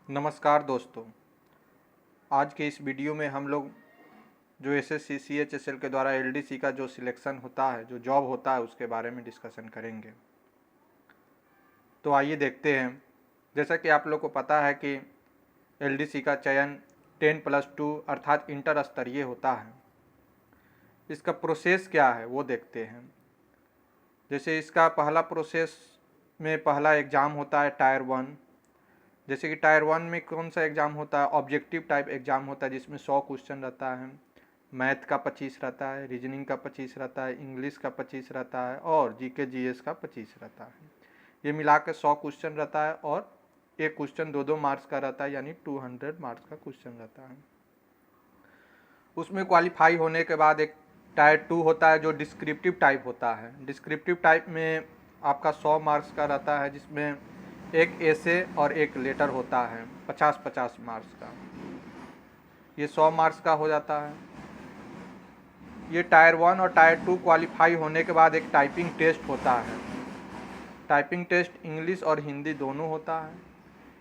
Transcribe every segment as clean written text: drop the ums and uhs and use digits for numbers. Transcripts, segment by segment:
नमस्कार दोस्तों। आज के इस वीडियो में हम लोग जो एसएससी सीएचएसएल के द्वारा एलडीसी का जो सिलेक्शन होता है, जो जॉब होता है, उसके बारे में डिस्कशन करेंगे। तो आइए देखते हैं। जैसा कि आप लोग को पता है कि एलडीसी का चयन 10+2 अर्थात इंटर स्तरीय होता है। इसका प्रोसेस क्या है वो देखते हैं। जैसे इसका पहला प्रोसेस में पहला एग्ज़ाम होता है टायर 1। जैसे कि टायर 1 में कौन सा एग्ज़ाम होता है, ऑब्जेक्टिव टाइप एग्ज़ाम होता है, जिसमें 100 क्वेश्चन रहता है। मैथ का 25 रहता है, रीजनिंग का 25 रहता है, इंग्लिश का 25 रहता है और जीके जीएस का 25 रहता है। ये मिला के 100 क्वेश्चन रहता है और एक क्वेश्चन 2-2 मार्क्स का रहता है, यानी 200 मार्क्स का क्वेश्चन रहता है। उसमें क्वालिफाई होने के बाद एक टायर 2 होता है जो डिस्क्रिप्टिव टाइप होता है। डिस्क्रिप्टिव टाइप में आपका 100 मार्क्स का रहता है, जिसमें एक एसे और एक लेटर होता है 50-50 मार्क्स का। ये 100 मार्क्स का हो जाता है। ये टायर 1 और टायर 2 क्वालिफाई होने के बाद एक टाइपिंग टेस्ट होता है। टाइपिंग टेस्ट इंग्लिश और हिंदी दोनों होता है।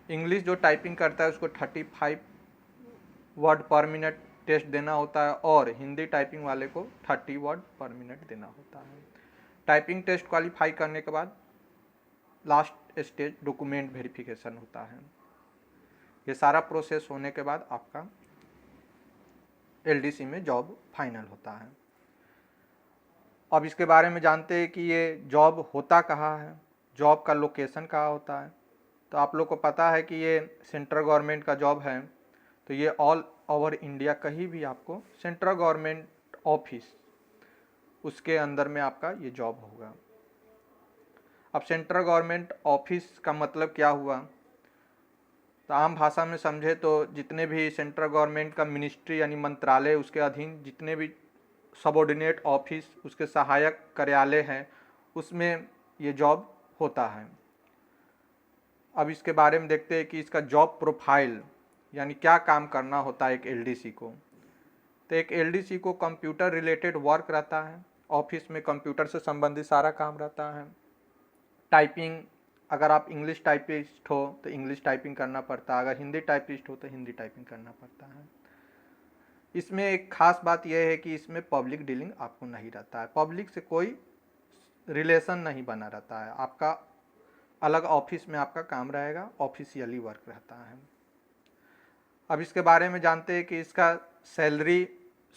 इंग्लिश जो टाइपिंग करता है उसको 35 वर्ड पर मिनट टेस्ट देना होता है और हिंदी टाइपिंग वाले को 30 वर्ड पर मिनट देना होता है। टाइपिंग टेस्ट क्वालिफाई करने के बाद लास्ट स्टेज डॉक्यूमेंट वेरिफिकेशन होता है। ये सारा प्रोसेस होने के बाद आपका एलडीसी में जॉब फाइनल होता है। अब इसके बारे में जानते हैं कि ये जॉब होता कहाँ है, जॉब का लोकेशन कहाँ होता है। तो आप लोग को पता है कि ये सेंट्रल गवर्नमेंट का जॉब है, तो ये ऑल ओवर इंडिया कहीं भी आपको सेंट्रल गवर्नमेंट ऑफिस उसके अंदर में आपका ये जॉब होगा। अब सेंट्रल गवर्नमेंट ऑफिस का मतलब क्या हुआ, तो आम भाषा में समझे तो जितने भी सेंट्रल गवर्नमेंट का मिनिस्ट्री यानी मंत्रालय, उसके अधीन जितने भी सबऑर्डिनेट ऑफिस, उसके सहायक कार्यालय हैं, उसमें ये जॉब होता है। अब इसके बारे में देखते हैं कि इसका जॉब प्रोफाइल यानी क्या काम करना होता है एक एलडीसी को। तो एक एलडीसी को कंप्यूटर रिलेटेड वर्क रहता है। ऑफिस में कंप्यूटर से संबंधित सारा काम रहता है। टाइपिंग, अगर आप इंग्लिश टाइपिस्ट हो तो इंग्लिश टाइपिंग करना पड़ता है, अगर हिंदी टाइपिस्ट हो तो हिंदी टाइपिंग करना पड़ता है। इसमें एक खास बात यह है कि इसमें पब्लिक डीलिंग आपको नहीं रहता है, पब्लिक से कोई रिलेशन नहीं बना रहता है। आपका अलग ऑफिस में आपका काम रहेगा, ऑफिशियली वर्क रहता है। अब इसके बारे में जानते हैं कि इसका सैलरी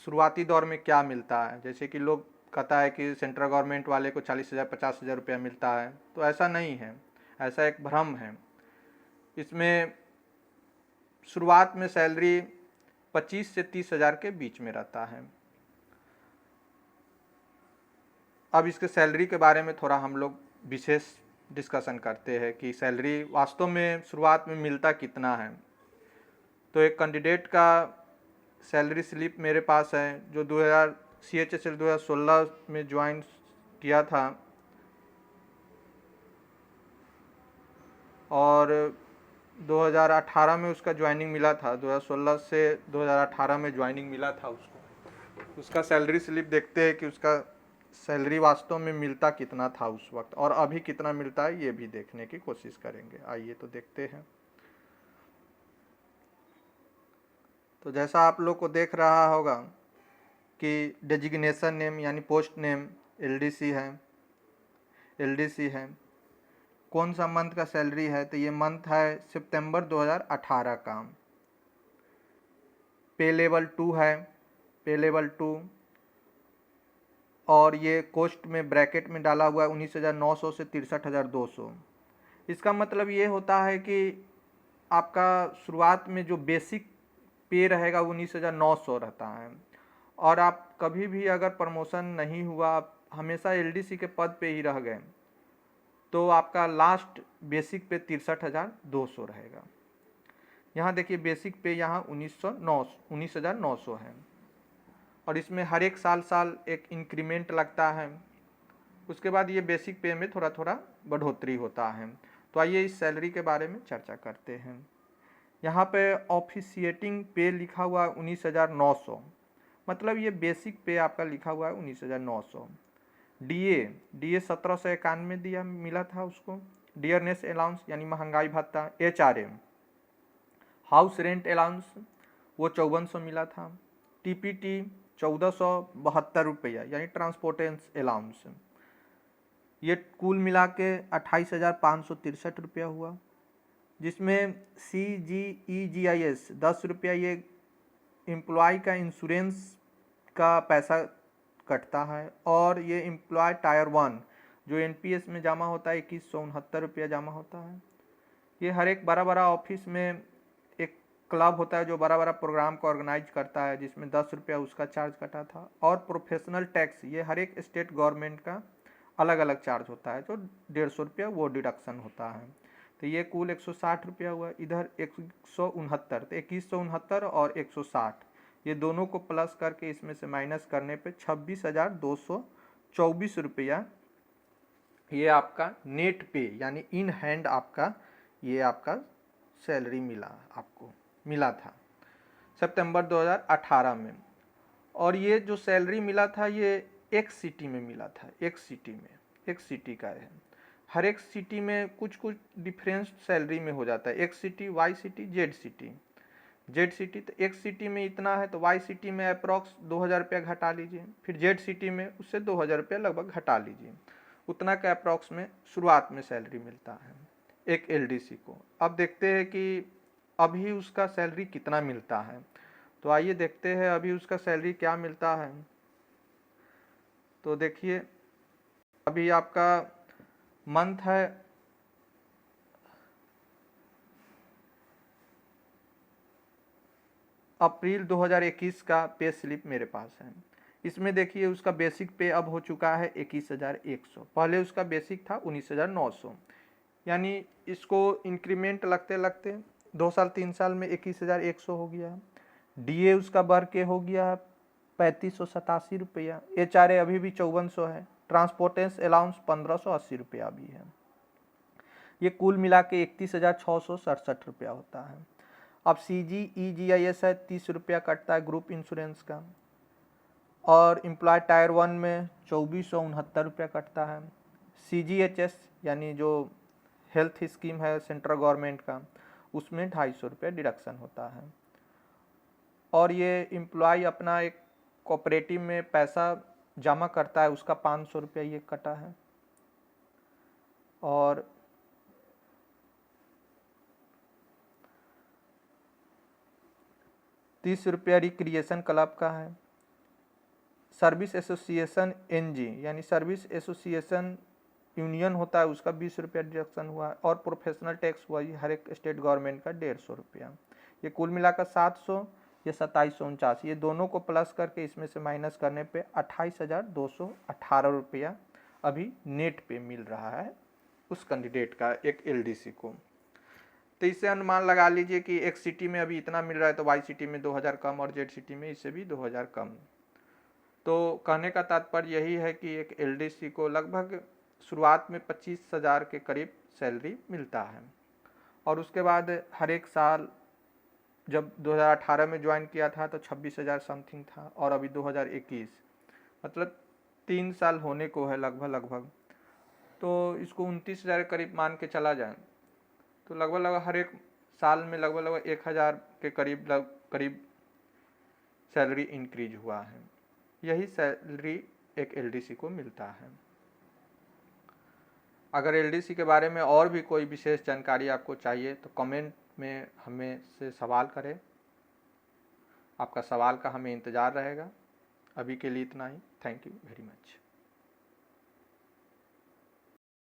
शुरुआती दौर में क्या मिलता है। जैसे कि लोग कहता है कि सेंट्रल गवर्नमेंट वाले को 40,000 50,000 रुपया मिलता है, तो ऐसा नहीं है, ऐसा एक भ्रम है। इसमें शुरुआत में सैलरी 25 से 30,000 के बीच में रहता है। अब इसके सैलरी के बारे में थोड़ा हम लोग विशेष डिस्कशन करते हैं कि सैलरी वास्तव में शुरुआत में मिलता कितना है। तो एक कैंडिडेट का सैलरी स्लिप मेरे पास है जो CHSL 2016 में ज्वाइन किया था और 2018 में उसका ज्वाइनिंग मिला था। 2016 से 2018 में ज्वाइनिंग मिला था उसको। उसका सैलरी स्लिप देखते हैं कि उसका सैलरी वास्तव में मिलता कितना था उस वक्त और अभी कितना मिलता है, ये भी देखने की कोशिश करेंगे। आइए तो देखते हैं। तो जैसा आप लोग को देख रहा होगा कि डेजिग्नेशन नेम यानी पोस्ट नेम एलडीसी है। कौन सा मंथ का सैलरी है, तो ये मंथ है सितंबर 2018 का। पे लेवल 2 है, पे लेवल 2, और ये कोस्ट में ब्रैकेट में डाला हुआ है 19,900 से 63,200। इसका मतलब ये होता है कि आपका शुरुआत में जो बेसिक पे रहेगा 19,900 रहता है और आप कभी भी अगर प्रमोशन नहीं हुआ, आप हमेशा एलडीसी के पद पे ही रह गए, तो आपका लास्ट बेसिक पे 63,200 रहेगा। यहाँ देखिए बेसिक पे यहाँ 19,900 है और इसमें हर एक साल एक इंक्रीमेंट लगता है। उसके बाद ये बेसिक पे में थोड़ा थोड़ा बढ़ोतरी होता है। तो आइए इस सैलरी के बारे में चर्चा करते हैं। यहाँ पे ऑफिशिएटिंग पे लिखा हुआ 19,900, मतलब ये बेसिक पे आपका लिखा हुआ है 19,900। डीए 1791 दिया मिला था उसको, डियरनेस अलाउंस यानी महंगाई भत्ता। HRM हाउस रेंट अलाउंस वो 5400 मिला था। टीपीटी 1472 रुपया यानी ट्रांसपोर्टेंस अलाउंस, ये कुल मिला के 28,563 रुपया हुआ, जिसमें CGEGIS 10 रुपया ये एम्प्लॉय का इंश्योरेंस का पैसा कटता है, और ये एम्प्लॉय टायर 1 जो NPS में जमा होता है 2169 रुपया जमा होता है। ये हर एक बड़ा बड़ा ऑफिस में एक क्लब होता है जो बड़ा बड़ा प्रोग्राम को ऑर्गेनाइज करता है, जिसमें 10 रुपया उसका चार्ज कटा था। और प्रोफेशनल टैक्स ये हर एक स्टेट गवर्नमेंट का अलग अलग चार्ज होता है, जो 150 रुपया वो डिडक्शन होता है। तो ये कुल 160 रुपया हुआ। इधर 169, तो 2169 और 160 ये दोनों को प्लस करके इसमें से माइनस करने पे 26,224 रुपया ये आपका नेट पे यानी इन हैंड आपका ये आपका सैलरी मिला था सितंबर 2018 में। और ये जो सैलरी मिला था ये एक सिटी में मिला था, एक सिटी का है। हर एक सिटी में कुछ कुछ डिफरेंस सैलरी में हो जाता है। एक city, Y city, Z city, तो एक सिटी में इतना है तो वाई सिटी में अप्रॉक्स 2000 रुपया घटा लीजिए, फिर जेड सिटी में उससे 2000 रुपया लगभग घटा लीजिए, उतना का अप्रॉक्स में शुरुआत में सैलरी मिलता है एक LDC को। अब देखते हैं कि अभी उसका सैलरी कितना मिलता है, तो आइए देखते हैं अभी उसका सैलरी क्या मिलता है। तो देखिए अभी आपका मंथ है अप्रैल 2021 का पे स्लिप मेरे पास है। इसमें देखिए उसका बेसिक पे अब हो चुका है 21,100, पहले उसका बेसिक था 19,900, यानी इसको इंक्रीमेंट लगते लगते 2 साल 3 साल में 21,100 हो गया है। DA उसका बढ़ के हो गया है 3587 रुपया। HRA अभी भी 5400 है। ट्रांसपोर्टेंस अलाउंस 1580 रुपया अभी है। ये कुल मिला के 31,667 रुपया होता है। अब CGEGIS है 30 रुपया कटता है ग्रुप इंश्योरेंस का, और एम्प्लॉय टायर 1 में 2469 रुपया कटता है। CGHS यानी जो हेल्थ स्कीम है सेंट्रल गवर्नमेंट का, उसमें 250 रुपया डिडक्शन होता है। और ये एम्प्लॉय अपना एक कोऑपरेटिव में पैसा जमा करता है, उसका 500 रुपया ये कटा है। और ₹30 रिक्रिएशन क्लब का है। सर्विस एसोसिएशन NG यानी सर्विस एसोसिएशन यूनियन होता है, उसका 20 रुपया डिडक्शन हुआ है। और प्रोफेशनल टैक्स हुआ हर एक स्टेट गवर्नमेंट का 150 रुपया। ये कुल मिलाकर 700, ये 2749, ये दोनों को प्लस करके इसमें से माइनस करने पे 28,218 रुपया अभी नेट पे मिल रहा है उस कैंडिडेट का एक LDC को। तो इससे अनुमान लगा लीजिए कि एक सिटी में अभी इतना मिल रहा है तो वाई सिटी में 2000 कम और जेड सिटी में इससे भी 2000 कम। तो कहने का तात्पर्य यही है कि एक LDC को लगभग शुरुआत में 25,000 के करीब सैलरी मिलता है, और उसके बाद हर एक साल जब 2018 में ज्वाइन किया था तो 26,000 समथिंग था, और अभी 2021 मतलब 3 साल होने को है लगभग, तो इसको 29,000 के करीब मान के चला जाए तो लगभग हर एक साल में लगभग 1,000 के करीब सैलरी इंक्रीज हुआ है। यही सैलरी एक LDC को मिलता है। अगर LDC के बारे में और भी कोई विशेष जानकारी आपको चाहिए तो कमेंट में हमें से सवाल करें। आपका सवाल का हमें इंतज़ार रहेगा। अभी के लिए इतना ही। Thank you very much.